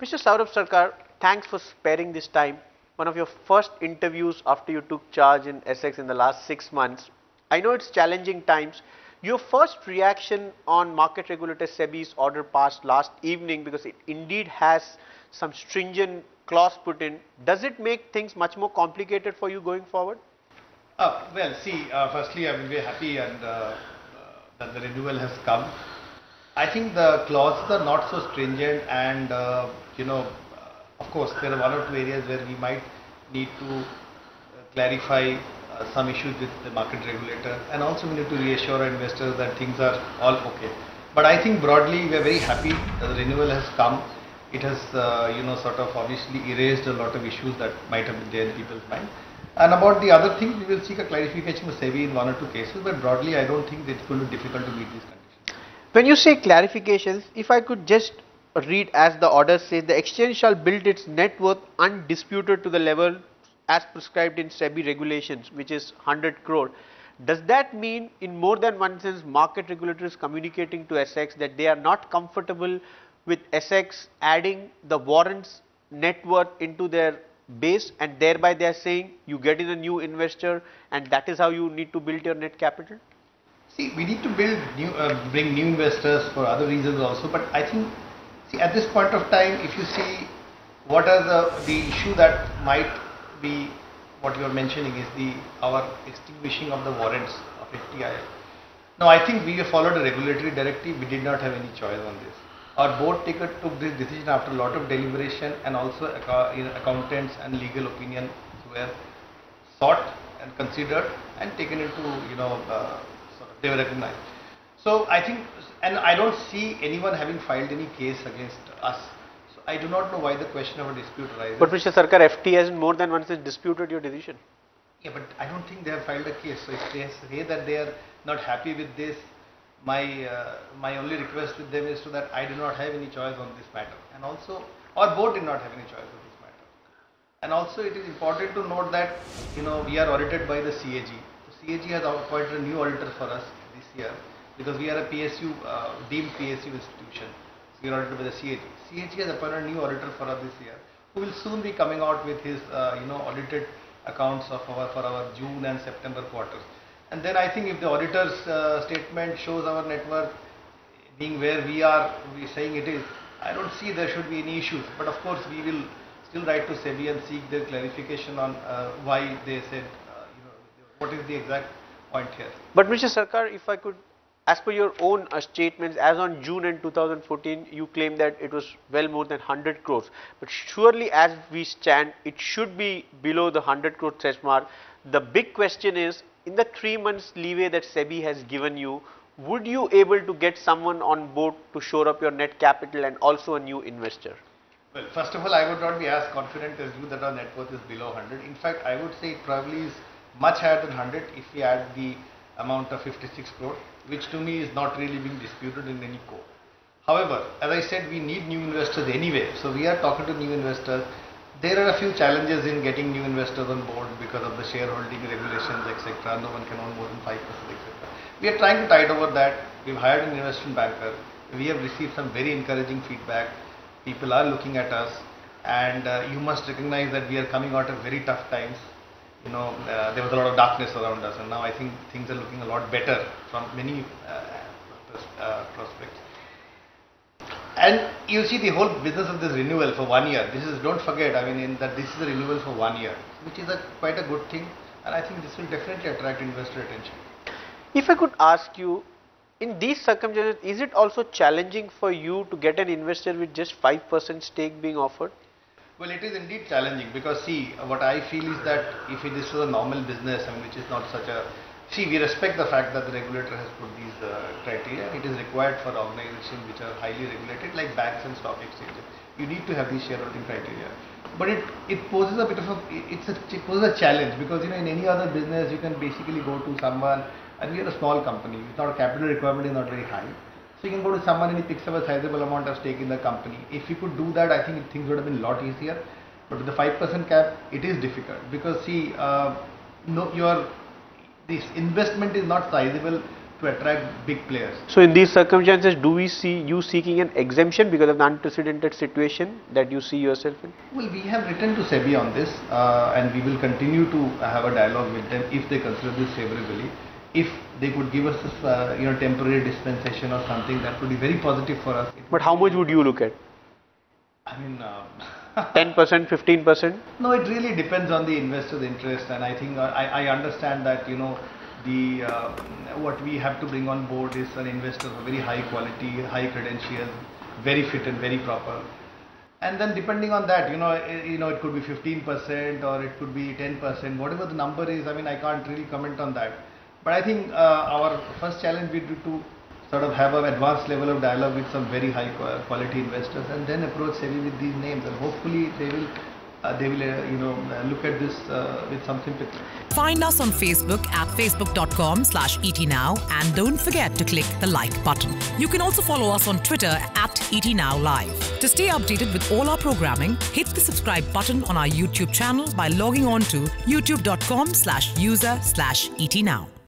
Mr. Saurabh Sarkar, thanks for sparing this time. One of your first interviews after you took charge in SX in the last 6 months. I know it's challenging times. Your first reaction on market regulator SEBI's order passed last evening, because it indeed has some stringent clause put in. Does it make things much more complicated for you going forward? Well, see, firstly, I'm very happy that the renewal has come. I think the clauses are not so stringent, and of course, there are one or two areas where we might need to clarify some issues with the market regulator, and also we need to reassure our investors that things are all okay. But I think broadly we are very happy that the renewal has come. It has sort of obviously erased a lot of issues that might have been there in people's mind. And about the other things, we will seek a clarification with SEBI in one or two cases, but broadly I don't think it's going to be difficult to meet these conditions. When you say clarifications, if I could just read as the order says, the exchange shall build its net worth undisputed to the level as prescribed in SEBI regulations, which is 100 crore. Does that mean in more than one sense market regulator is communicating to SX that they are not comfortable with SX adding the warrants net worth into their base, and thereby they are saying you get in a new investor and that is how you need to build your net capital? See, we need to bring new investors for other reasons also, but I think, see, at this point of time, if you see what are the issue that might be what you are mentioning is our extinguishing of the warrants of FTI. Now, I think we have followed a regulatory directive. We did not have any choice on this. Our board took this decision after a lot of deliberation, and also accountants and legal opinions were sought and considered and taken into they were recognized. So I think, and I don't see anyone having filed any case against us. So I do not know why the question of a dispute arises. But Mr. Sarkar, FT has more than once disputed your decision. Yeah, but I don't think they have filed a case. So if they say that they are not happy with this, my only request with them is that I do not have any choice on this matter, and also our board did not have any choice on this matter. And also it is important to note that we are audited by the CAG. So CAG has appointed a new auditor for us this year, because we are a PSU deemed PSU institution. So we are audited by the CAG. CAG has appointed a new auditor for us this year, who will soon be coming out with his audited accounts of for our June and September quarters. And then I think if the auditor's statement shows our net worth being where we saying it is, I don't see there should be any issues. But of course, we will still write to SEBI and seek their clarification on why they said, what is the exact point here. But Mr. Sarkar, if I could, as per your own statements, as on June end 2014, you claim that it was well more than 100 crores. But surely as we stand, it should be below the 100 crore threshold mark. The big question is, in the 3 months leeway that SEBI has given you, would you able to get someone on board to shore up your net capital and also a new investor? Well, first of all, I would not be as confident as you that our net worth is below 100. In fact, I would say it probably is much higher than 100 if we add the amount of 56 crore, which to me is not really being disputed in any court. However, as I said, we need new investors anyway. So we are talking to new investors. There are a few challenges in getting new investors on board because of the shareholding regulations, etc. No one can own more than 5%, etc. We are trying to tide over that. We've hired an investment banker. We have received some very encouraging feedback. People are looking at us, and you must recognize that we are coming out of very tough times. There was a lot of darkness around us, and now I think things are looking a lot better from many prospects. And you see the whole business of this renewal for 1 year. Don't forget, that this is a renewal for 1 year, which is quite a good thing, and I think this will definitely attract investor attention. If I could ask you, in these circumstances, is it also challenging for you to get an investor with just 5% stake being offered? Well, it is indeed challenging, because see, what I feel is that if this was a normal business, which is not such a... See, we respect the fact that the regulator has put these criteria. It is required for organizations which are highly regulated, like banks and stock exchanges. You need to have these shareholding criteria. But it poses a bit of it poses a challenge, because in any other business you can basically go to someone, and we are a small company. It's not, capital requirement is not very high. So you can go to someone and he picks up a sizable amount of stake in the company. If you could do that, I think things would have been a lot easier. But with the 5% cap, it is difficult, because see, this investment is not sizable to attract big players. So in these circumstances, do we see you seeking an exemption because of the unprecedented situation that you see yourself in? Well, we have written to SEBI on this, and we will continue to have a dialogue with them if they consider this favorably. If they could give us this, temporary dispensation or something, that would be very positive for us. But how much would you look at? I mean, 10%, 15%? no, it really depends on the investor's interest, and I think I understand that what we have to bring on board is an investor of very high quality, high credentials, very fit and very proper. And then depending on that, it could be 15% or it could be 10%, whatever the number is. I mean, I can't really comment on that. But I think our first challenge would be to sort of have an advanced level of dialogue with some very high quality investors, and then approach SEBI with these names, and hopefully they will look at this with some sympathy. Find us on Facebook at facebook.com/ETNow, and don't forget to click the like button. You can also follow us on Twitter at ETNowLive. To stay updated with all our programming, hit the subscribe button on our YouTube channel by logging on to youtube.com/user/ETNow.